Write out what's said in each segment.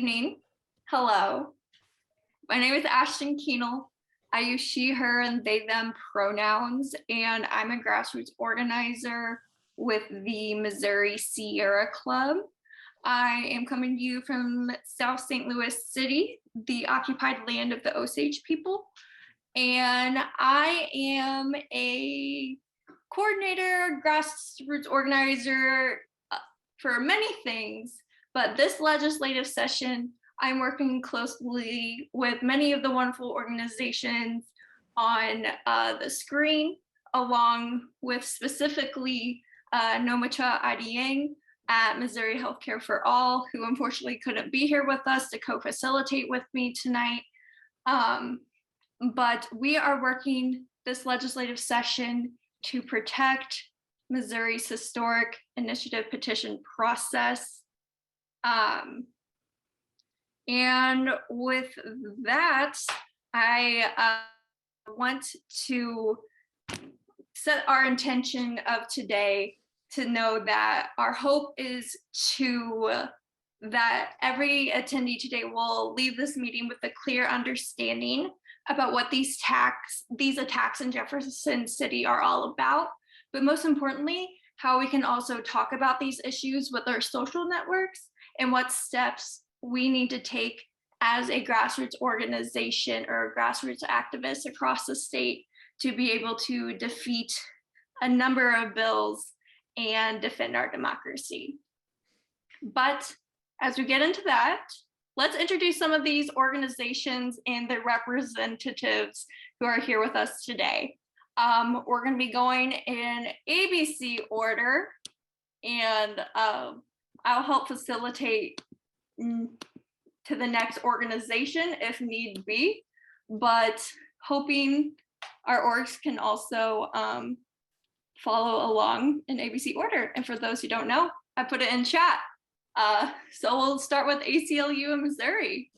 evening. Hello. My name is Ashton Keenel. I use she, her, and they, them pronouns, and I'm a grassroots organizer with the Missouri Sierra Club. I am coming to you from South St. Louis City, the occupied land of the Osage people. And I am a coordinator, grassroots organizer for many things, but this legislative session, I'm working closely with many of the wonderful organizations on the screen, along with specifically NOMCLA IDing at Missouri Healthcare for All, who unfortunately couldn't be here with us to co-facilitate with me tonight. But we are working this legislative session to protect Missouri's historic initiative petition process. And with that, I want to set our intention of today to know that our hope is that every attendee today will leave this meeting with a clear understanding about what these attacks in Jefferson City are all about, but most importantly, how we can also talk about these issues with our social networks and what steps we need to take as a grassroots organization or grassroots activists across the state to be able to defeat a number of bills and defend our democracy. But as we get into that, let's introduce some of these organizations and their representatives who are here with us today. We're going to be going in ABC order, and I'll help facilitate to the next organization if need be, but hoping our orgs can also follow along in ABC order. And for those who don't know, I put it in chat. So we'll start with ACLU in Missouri.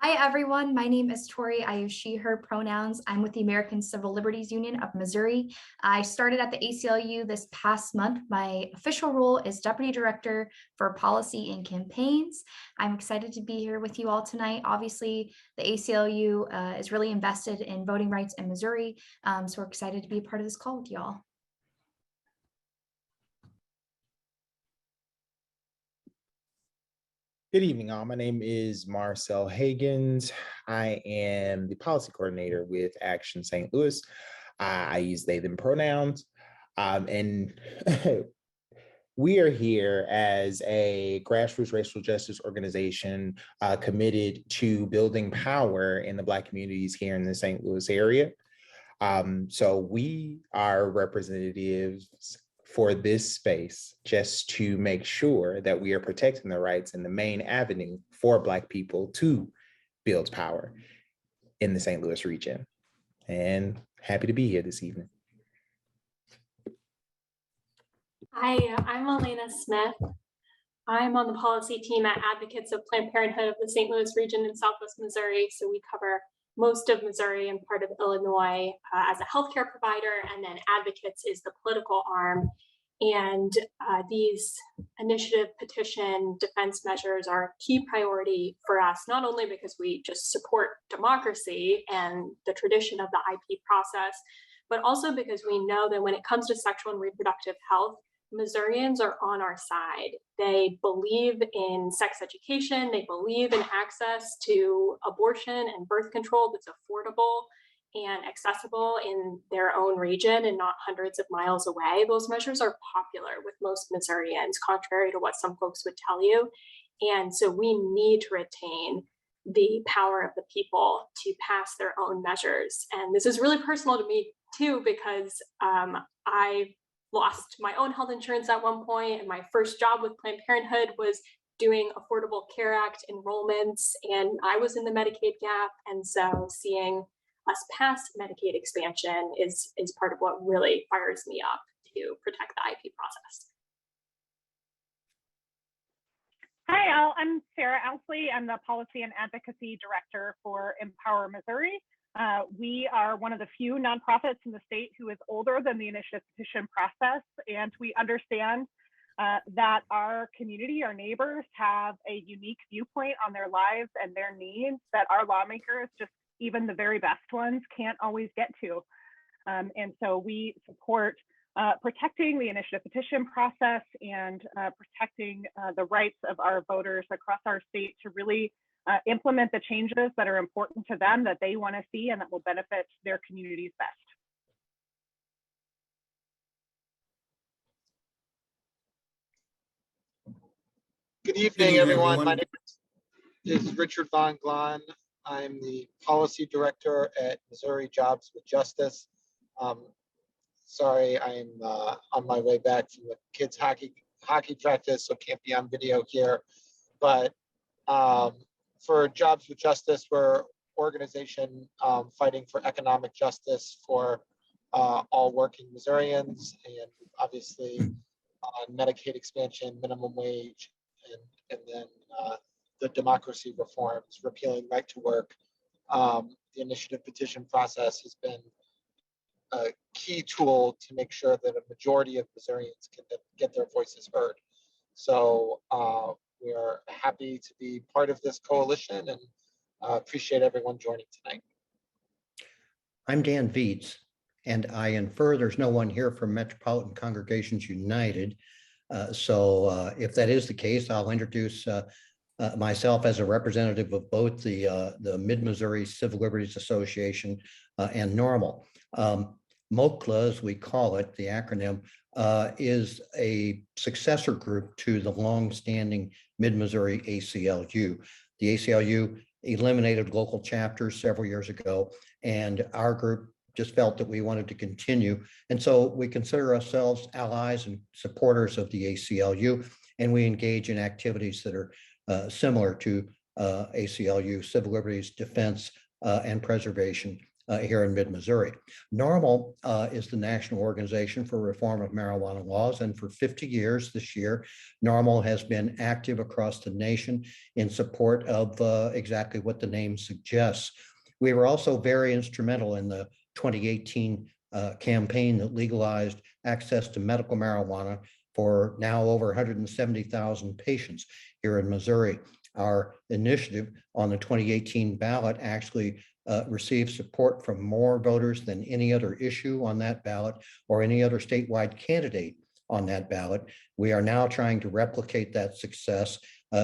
Hi, everyone. My name is Tori. I use she, her pronouns. I'm with the American Civil Liberties Union of Missouri. I started at the ACLU this past month. My official role is Deputy Director for Policy and Campaigns. I'm excited to be here with you all tonight. Obviously, the ACLU is really invested in voting rights in Missouri, so we're excited to be a part of this call with y'all. Good evening, all. My name is Marcel Hagens. I am the policy coordinator with Action St. Louis. I use they, them pronouns. And we are here as a grassroots racial justice organization committed to building power in the Black communities here in the St. Louis area. So we are representatives for this space, just to make sure that we are protecting the rights and the main avenue for Black people to build power in the St. Louis region. And happy to be here this evening. Hi, I'm Elena Smith. I'm on the policy team at Advocates of Planned Parenthood of the St. Louis region in Southwest Missouri. So we cover most of Missouri and part of Illinois as a healthcare provider, and then Advocates is the political arm. And these initiative petition defense measures are a key priority for us, not only because we just support democracy and the tradition of the IP process, but also because we know that when it comes to sexual and reproductive health, Missourians are on our side. They believe in sex education. They believe in access to abortion and birth control that's affordable and accessible in their own region and not hundreds of miles away. Those measures are popular with most Missourians, contrary to what some folks would tell you. And so we need to retain the power of the people to pass their own measures. And this is really personal to me too, because I lost my own health insurance at one point, and my first job with Planned Parenthood was doing Affordable Care Act enrollments, and I was in the Medicaid gap. And so seeing us pass Medicaid expansion is part of what really fires me up to protect the IP process. Hi, Al. I'm Sarah Ousley. I'm the Policy and Advocacy Director for Empower Missouri. We are one of the few nonprofits in the state who is older than the initiative petition process, and we understand that our community, our neighbors, have a unique viewpoint on their lives and their needs that our lawmakers, just even the very best ones, can't always get to. And so we support protecting the initiative petition process and protecting the rights of our voters across our state to really implement the changes that are important to them, that they want to see, and that will benefit their communities best. Good evening, everyone. My name is Richard Von Glahn. I'm the policy director at Missouri Jobs with Justice. Sorry, I'm on my way back from the kids' hockey practice, so can't be on video here. But for Jobs with Justice, we're an organization fighting for economic justice for all working Missourians, and obviously on Medicaid expansion, minimum wage, and then the democracy reforms, repealing right to work. The initiative petition process has been a key tool to make sure that a majority of Missourians can get their voices heard. So we are happy to be part of this coalition and appreciate everyone joining tonight. I'm Dan Vietz, and I infer there's no one here from Metropolitan Congregations United. So if that is the case, I'll introduce myself as a representative of both the Mid-Missouri Civil Liberties Association and NORML. MOCLA, as we call it, the acronym, is a successor group to the longstanding Mid-Missouri ACLU. The ACLU eliminated local chapters several years ago, and our group just felt that we wanted to continue. And so we consider ourselves allies and supporters of the ACLU, and we engage in activities that are similar to ACLU, civil liberties, defense, and preservation here in mid-Missouri. NORML is the National Organization for Reform of Marijuana Laws, and for 50 years this year, NORML has been active across the nation in support of exactly what the name suggests. We were also very instrumental in the 2018 campaign that legalized access to medical marijuana for now over 170,000 patients here in Missouri. Our initiative on the 2018 ballot actually received support from more voters than any other issue on that ballot or any other statewide candidate on that ballot. We are now trying to replicate that success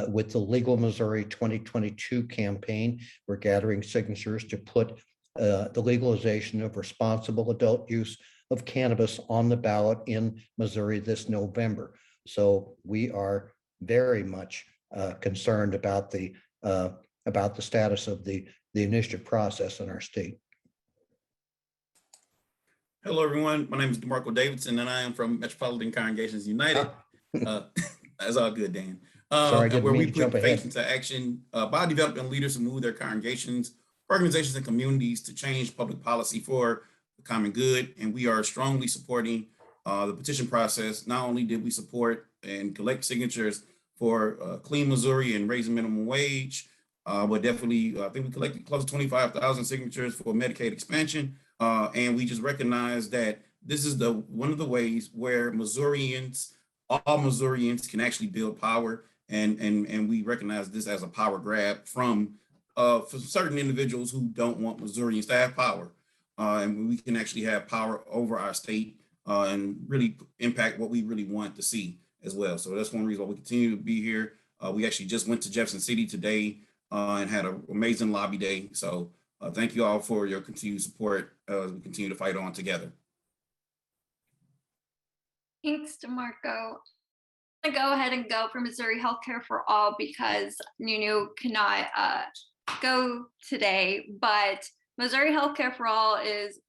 with the Legal Missouri 2022 campaign. We're gathering signatures to put the legalization of responsible adult use of cannabis on the ballot in Missouri this November. So we are very much concerned about the status of the initiative process in our state. Hello, everyone. My name is DeMarco Davidson, and I am from Metropolitan Congregations United. That's all good, Dan. Sorry, I didn't where mean we to put jump faith ahead. into action by developing leaders who move their congregations, organizations, and communities to change public policy for the common good. And we are strongly supporting the petition process. Not only did we support and collect signatures for Clean Missouri and raising minimum wage, but definitely, I think we collected close to 25,000 signatures for Medicaid expansion. And we just recognize that this is one of the ways where all Missourians can actually build power. And we recognize this as a power grab from for certain individuals who don't want Missourians to have power. And we can actually have power over our state and really impact what we really want to see as well. So that's one reason why we continue to be here. We actually just went to Jefferson City today and had an amazing lobby day. So thank you all for your continued support as we continue to fight on together. Thanks, DeMarco. I'm gonna go ahead and go for Missouri Healthcare for All because Nunu cannot go today, but Missouri Healthcare for All is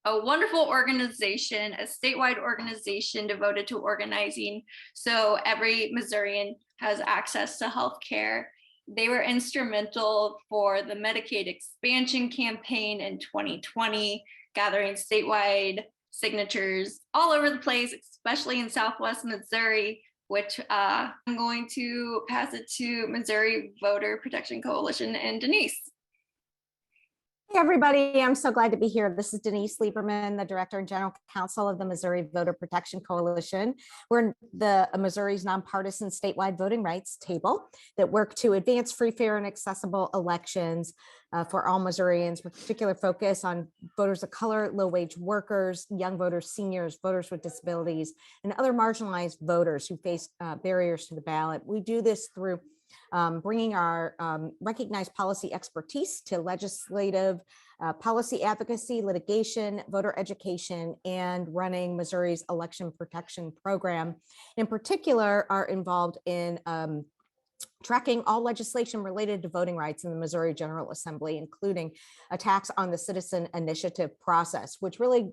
a wonderful organization, a statewide organization devoted to organizing so every Missourian has access to healthcare. They were instrumental for the Medicaid expansion campaign in 2020, gathering statewide signatures all over the place, especially in Southwest Missouri, which I'm going to pass it to Missouri Voter Protection Coalition and Denise. Hey, everybody. I'm so glad to be here. This is Denise Lieberman, the Director and General Counsel of the Missouri Voter Protection Coalition. We're the Missouri's nonpartisan statewide voting rights table that work to advance free, fair, and accessible elections for all Missourians, with particular focus on voters of color, low-wage workers, young voters, seniors, voters with disabilities, and other marginalized voters who face barriers to the ballot. We do this through bringing our recognized policy expertise to legislative policy advocacy, litigation, voter education, and running Missouri's election protection program. In particular, are involved in tracking all legislation related to voting rights in the Missouri General Assembly, including attacks on the citizen initiative process, which really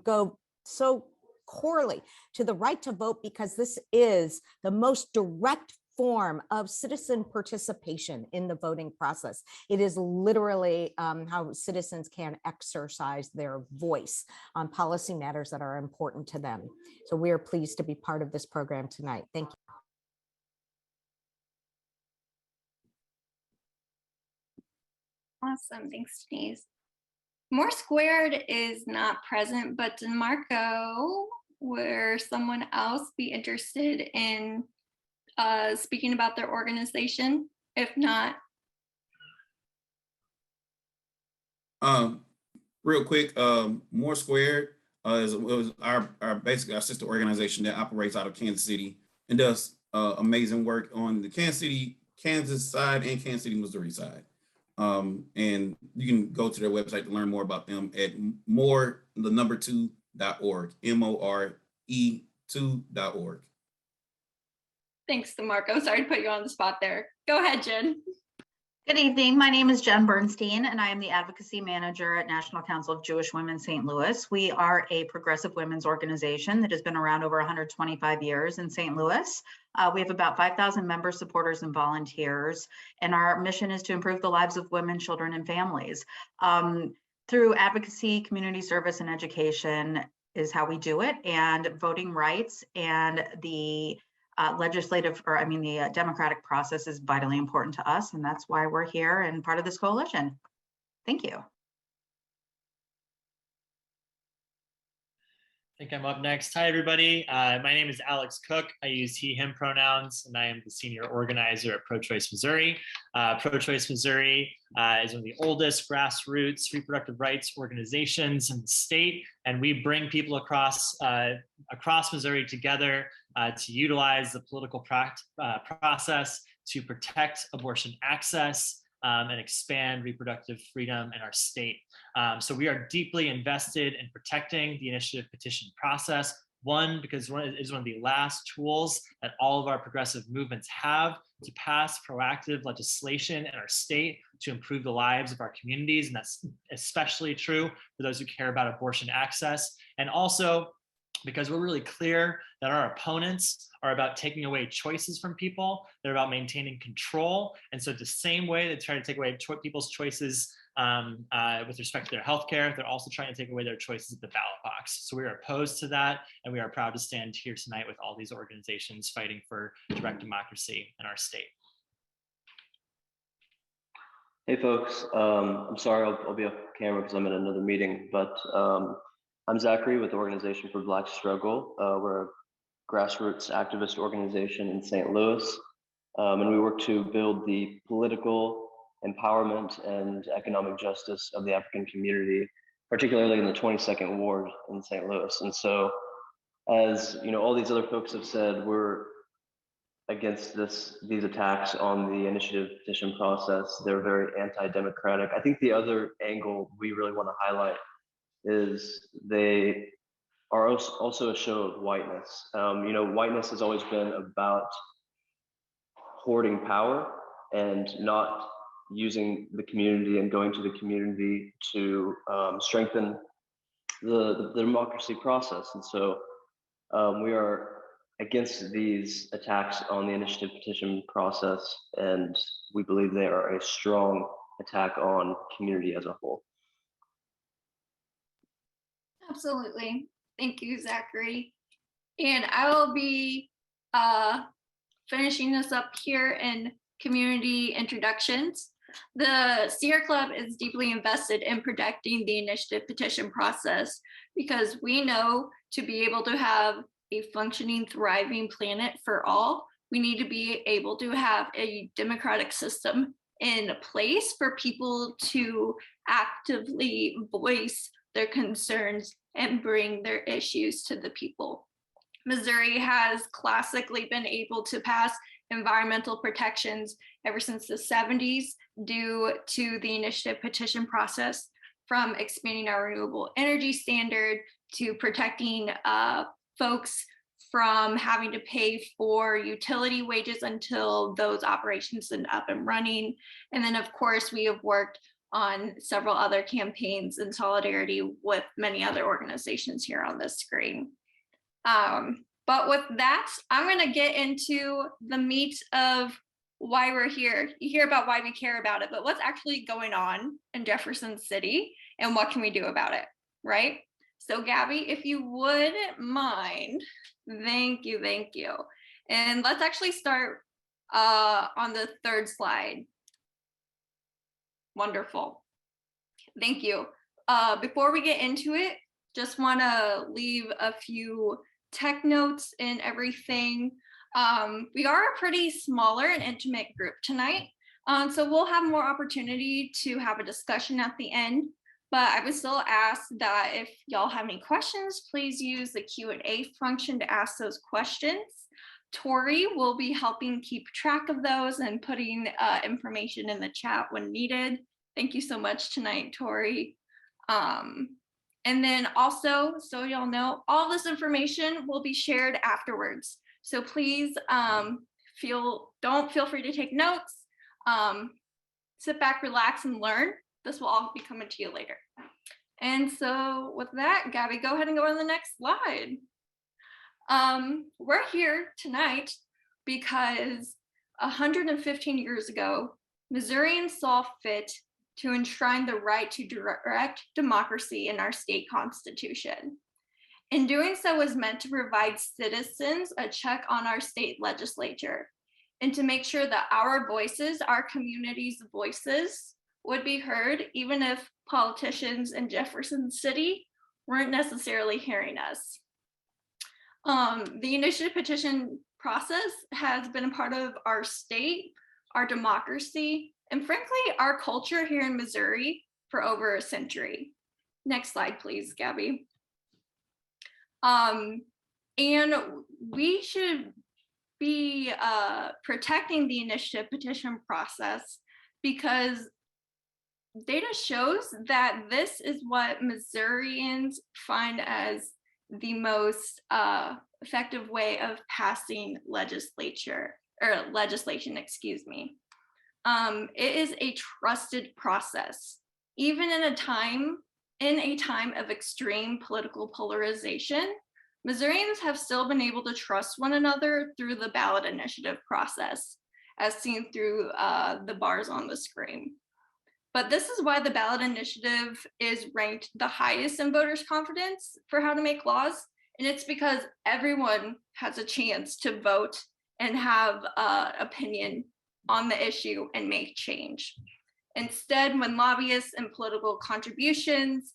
go so corely to the right to vote, because this is the most direct form of citizen participation in the voting process. It is literally how citizens can exercise their voice on policy matters that are important to them. So we are pleased to be part of this program tonight. Thank you. Awesome. Thanks, Denise. More Squared is not present, but DeMarco, will someone else be interested in speaking about their organization? If not, real quick, More Squared was our basically our sister organization that operates out of Kansas City and does amazing work on the Kansas City, Kansas side and Kansas City, Missouri side. And you can go to their website to learn more about them at more2.org, MORE2.org. thanks, DeMarco. Sorry to put you on the spot there. Go ahead, Jen. Good evening. My name is Jen Bernstein, and I am the Advocacy Manager at National Council of Jewish Women St. Louis. We are a progressive women's organization that has been around over 125 years in St. Louis. We have about 5,000 members, supporters, and volunteers, and our mission is to improve the lives of women, children, and families. Through advocacy, community service, and education is how we do it, and voting rights and the the democratic process is vitally important to us, and that's why we're here and part of this coalition. Thank you. I think I'm up next. Hi, everybody. My name is Alex Cook. I use he, him pronouns, and I am the senior organizer at Pro-Choice Missouri. Pro-Choice Missouri is one of the oldest grassroots reproductive rights organizations in the state, and we bring people across Missouri together to utilize the political process to protect abortion access and expand reproductive freedom in our state. So we are deeply invested in protecting the initiative petition process. One, because it is one of the last tools that all of our progressive movements have to pass proactive legislation in our state to improve the lives of our communities. And that's especially true for those who care about abortion access. And also, because we're really clear that our opponents are about taking away choices from people, they're about maintaining control. And so the same way they try to take away people's choices with respect to their healthcare, they're also trying to take away their choices at the ballot box. So we are opposed to that, and we are proud to stand here tonight with all these organizations fighting for direct democracy in our state. Hey folks, I'm sorry I'll be off camera because I'm in another meeting, but I'm Zachary with the Organization for Black Struggle. We're a grassroots activist organization in St. Louis, and we work to build the political empowerment and economic justice of the African community, particularly in the 22nd Ward in St. Louis. And so, as you know, all these other folks have said, we're against these attacks on the initiative petition process. They're very anti-democratic. I think the other angle we really want to highlight is they are also a show of whiteness. Whiteness has always been about hoarding power and not using the community and going to the community to strengthen the democracy process. And so we are against these attacks on the initiative petition process, and we believe they are a strong attack on community as a whole. Absolutely. Thank you, Zachary. And I will be finishing this up here in community introductions. The Sierra Club is deeply invested in protecting the initiative petition process because we know to be able to have a functioning, thriving planet for all, we need to be able to have a democratic system in place for people to actively voice their concerns and bring their issues to the people. Missouri has classically been able to pass environmental protections ever since the 70s due to the initiative petition process, from expanding our renewable energy standard to protecting folks from having to pay for utility wages until those operations end up and running. And then of course, we have worked on several other campaigns in solidarity with many other organizations here on this screen. But with that, I'm gonna get into the meat of why we're here. You hear about why we care about it, but what's actually going on in Jefferson City and what can we do about it, right? So Gabby, if you wouldn't mind, thank you. And let's actually start on the third slide. Wonderful, thank you. Before we get into it, just wanna leave a few tech notes and everything. We are a pretty smaller and intimate group tonight, so we'll have more opportunity to have a discussion at the end, but I would still ask that if y'all have any questions, please use the Q&A function to ask those questions. Tori will be helping keep track of those and putting information in the chat when needed. Thank you so much tonight, Tori. And then also, so y'all know, all this information will be shared afterwards. So please don't feel free to take notes. Sit back, relax, and learn. This will all be coming to you later. And so with that, Gabby, go ahead and go on the next slide. We're here tonight because 115 years ago, Missourians saw fit to enshrine the right to direct democracy in our state constitution. In doing so was meant to provide citizens a check on our state legislature and to make sure that our voices, our community's voices, would be heard, even if politicians in Jefferson City weren't necessarily hearing us. The initiative petition process has been a part of our state, our democracy, and frankly, our culture here in Missouri for over a century. Next slide, please, Gabby. And we should be protecting the initiative petition process because data shows that this is what Missourians find as the most effective way of passing legislation, excuse me. It is a trusted process. Even in a time of extreme political polarization, Missourians have still been able to trust one another through the ballot initiative process, as seen through the bars on the screen. But this is why the ballot initiative is ranked the highest in voters' confidence for how to make laws. And it's because everyone has a chance to vote and have an opinion on the issue and make change. Instead, when lobbyists and political contributions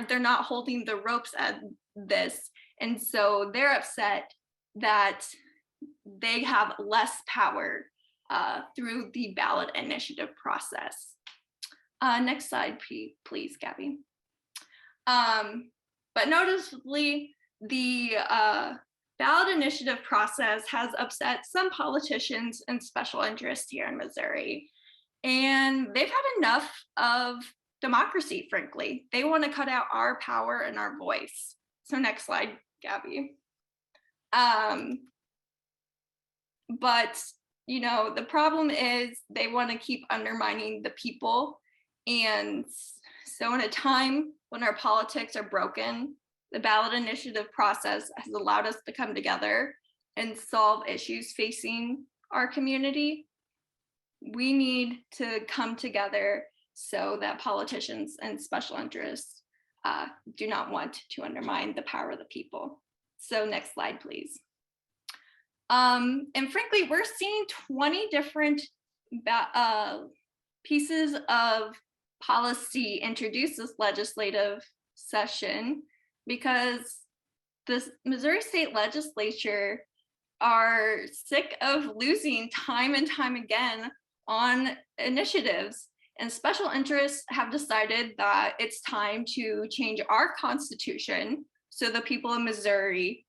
they're not holding the ropes at this, and so they're upset that they have less power through the ballot initiative process. Next slide, please, Gabby. But noticeably, the ballot initiative process has upset some politicians and special interests here in Missouri. And they've had enough of democracy, frankly. They want to cut out our power and our voice. So next slide, Gabby. But, you know, the problem is they want to keep undermining the people. And so in a time when our politics are broken, the ballot initiative process has allowed us to come together and solve issues facing our community. We need to come together so that politicians and special interests do not want to undermine the power of the people. So next slide, please. And frankly, we're seeing 20 different pieces of policy introduced this legislative session because the Missouri State Legislature are sick of losing time and time again on initiatives, and special interests have decided that it's time to change our constitution so the people of Missouri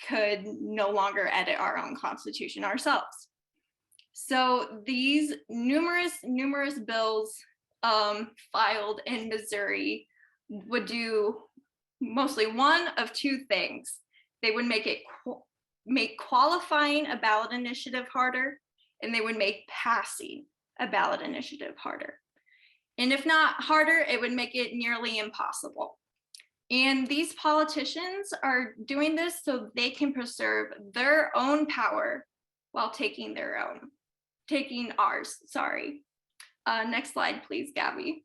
could no longer edit our own constitution ourselves. So these numerous bills filed in Missouri would do mostly one of two things. They would make qualifying a ballot initiative harder, and they would make passing a ballot initiative harder. And if not harder, it would make it nearly impossible. And these politicians are doing this so they can preserve their own power while taking ours, sorry. Next slide, please, Gabby.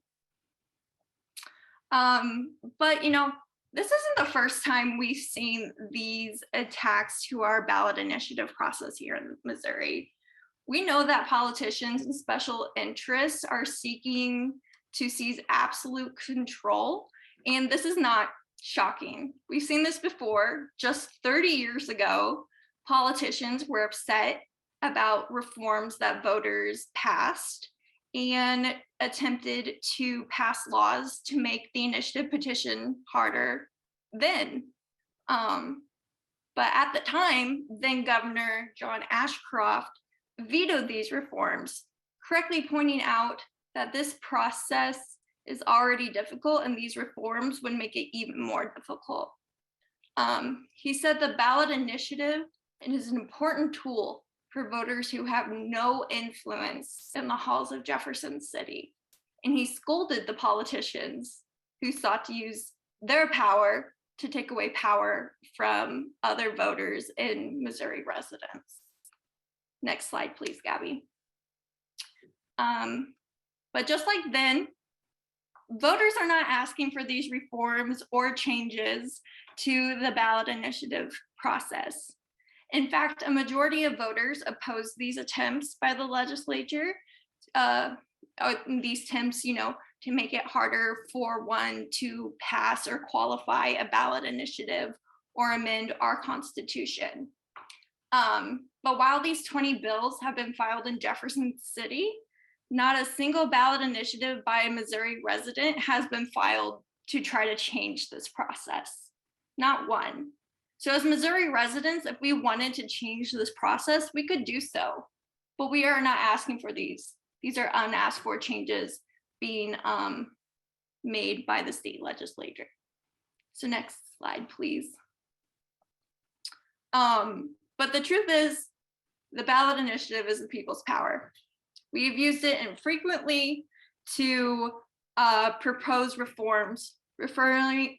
But this isn't the first time we've seen these attacks to our ballot initiative process here in Missouri. We know that politicians and special interests are seeking to seize absolute control, and this is not shocking. We've seen this before. Just 30 years ago, politicians were upset about reforms that voters passed and attempted to pass laws to make the initiative petition harder then. But at the time, then Governor John Ashcroft vetoed these reforms, correctly pointing out that this process is already difficult and these reforms would make it even more difficult. He said the ballot initiative is an important tool for voters who have no influence in the halls of Jefferson City. And he scolded the politicians who sought to use their power to take away power from other voters and Missouri residents. Next slide, please, Gabby. But just like then, voters are not asking for these reforms or changes to the ballot initiative process. In fact, a majority of voters oppose these attempts by the legislature, these attempts, to make it harder for one to pass or qualify a ballot initiative or amend our Constitution. But while these 20 bills have been filed in Jefferson City, not a single ballot initiative by a Missouri resident has been filed to try to change this process. Not one. So as Missouri residents, if we wanted to change this process, we could do so, but we are not asking for these. These are unasked for changes being made by the state legislature. So next slide, please. But the truth is, the ballot initiative is the people's power. We've used it infrequently to propose reforms, referring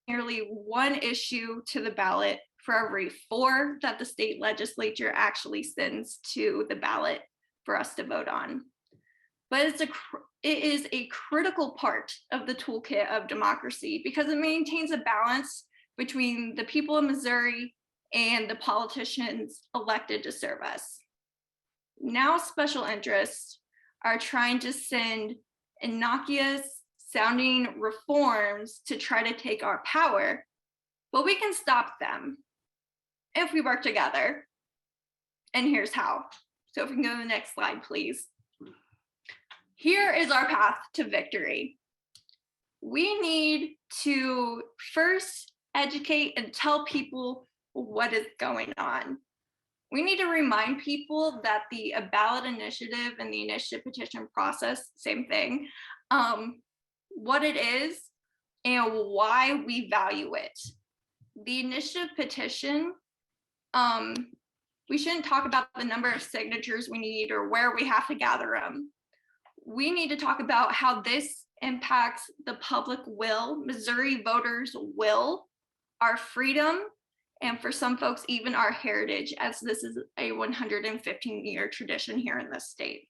nearly one issue to the ballot for every 4 that the state legislature actually sends to the ballot for us to vote on. But it is a critical part of the toolkit of democracy because it maintains a balance between the people of Missouri and the politicians elected to serve us. Now special interests are trying to send innocuous sounding reforms to try to take our power, but we can stop them if we work together. And here's how. So if we can go to the next slide, please. Here is our path to victory. We need to first educate and tell people what is going on. We need to remind people that the ballot initiative and the initiative petition process, same thing, what it is and why we value it. The initiative petition, we shouldn't talk about the number of signatures we need or where we have to gather them. We need to talk about how this impacts the public will, Missouri voters' will, our freedom, and for some folks, even our heritage, as this is a 115-year tradition here in this state.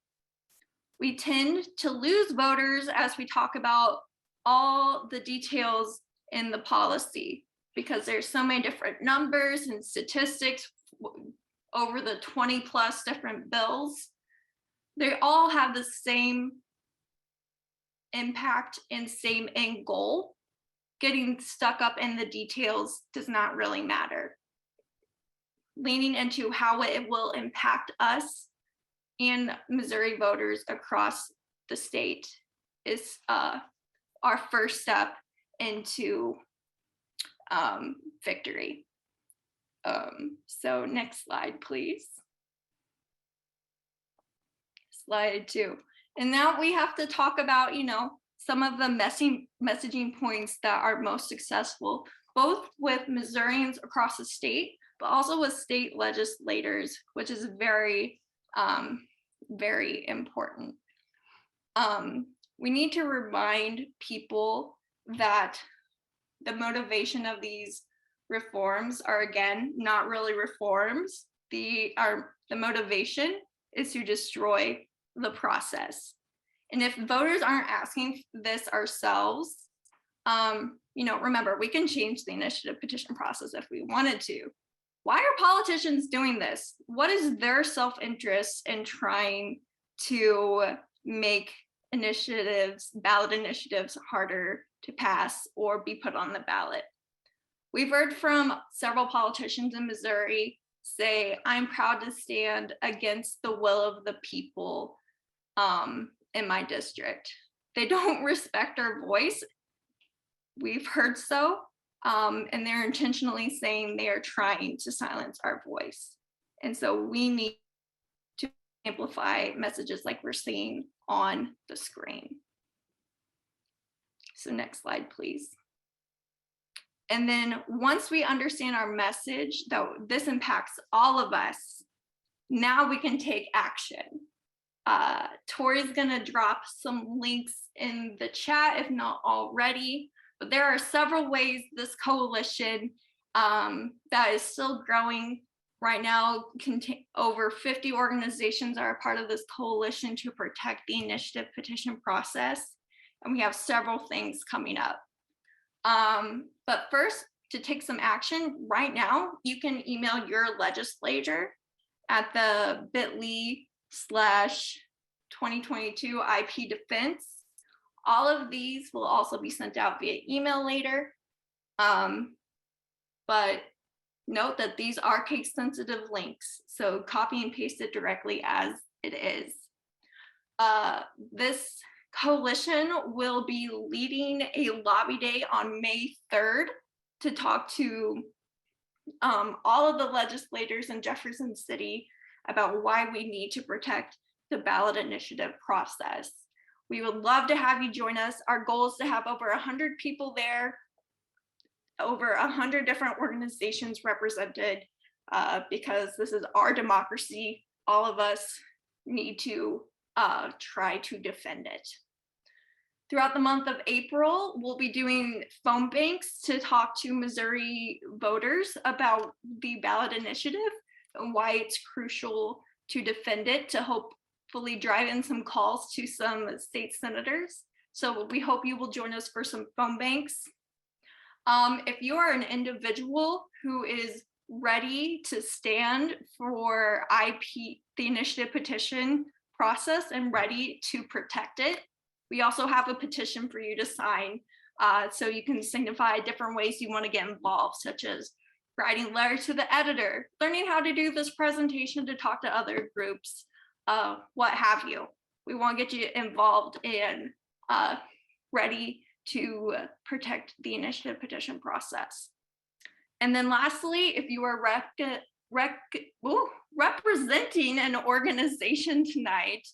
We tend to lose voters as we talk about all the details in the policy because there's so many different numbers and statistics over the 20 plus different bills, they all have the same impact and same end goal. Getting stuck up in the details does not really matter. Leaning into how it will impact us and Missouri voters across the state is our first step into victory. So next slide, please. Slide 2. And now we have to talk about, some of the messaging points that are most successful, both with Missourians across the state, but also with state legislators, which is very, very important. We need to remind people that the motivation of these reforms are, again, not really reforms. The motivation is to destroy the process. And if voters aren't asking this ourselves, remember, we can change the initiative petition process if we wanted to. Why are politicians doing this? What is their self-interest in trying to make ballot initiatives harder to pass or be put on the ballot? We've heard from several politicians in Missouri say, I'm proud to stand against the will of the people in my district. They don't respect our voice. We've heard so, and they're intentionally saying they are trying to silence our voice. And so we need to amplify messages like we're seeing on the screen. So next slide, please. And then once we understand our message, that this impacts all of us, now we can take action. Tori's gonna drop some links in the chat if not already, but there are several ways this coalition that is still growing right now. Over 50 organizations are a part of this coalition to protect the initiative petition process. And we have several things coming up. But first, to take some action right now, you can email your legislator at the bit.ly/2022 IP defense. All of these will also be sent out via email later. But note that these are case sensitive links, so copy and paste it directly as it is. This coalition will be leading a lobby day on May 3rd to talk to all of the legislators in Jefferson City about why we need to protect the ballot initiative process. We would love to have you join us. Our goal is to have over 100 people there, over 100 different organizations represented, because this is our democracy. All of us need to try to defend it. Throughout the month of April, we'll be doing phone banks to talk to Missouri voters about the ballot initiative and why it's crucial to defend it, to hopefully drive in some calls to some state senators. So we hope you will join us for some phone banks. If you are an individual who is ready to stand for the initiative petition process and ready to protect it, we also have a petition for you to sign. So you can signify different ways you want to get involved, such as writing letters to the editor, learning how to do this presentation to talk to other groups, what have you. We want to get you involved and ready to protect the initiative petition process. And then lastly, if you are representing an organization tonight,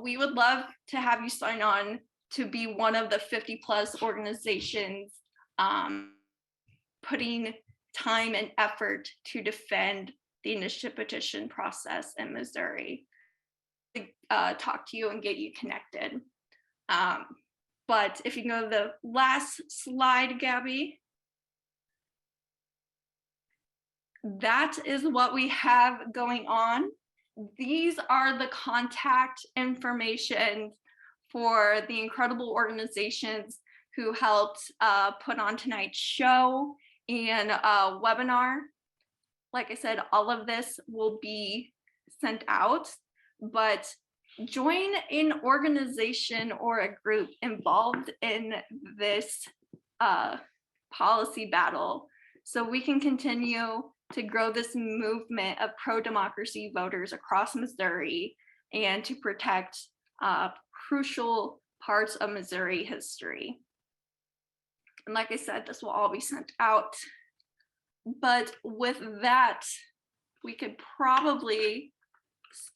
we would love to have you sign on to be one of the 50 plus organizations putting time and effort to defend the initiative petition process in Missouri. Talk to you and get you connected. But if you can go to the last slide, Gabby. That is what we have going on. These are the contact information for the incredible organizations who helped put on tonight's show and webinar. like I said, all of this will be sent out, but join an organization or a group involved in this policy battle so we can continue to grow this movement of pro-democracy voters across Missouri and to protect crucial parts of Missouri history. And like I said, this will all be sent out. But with that, we could probably stop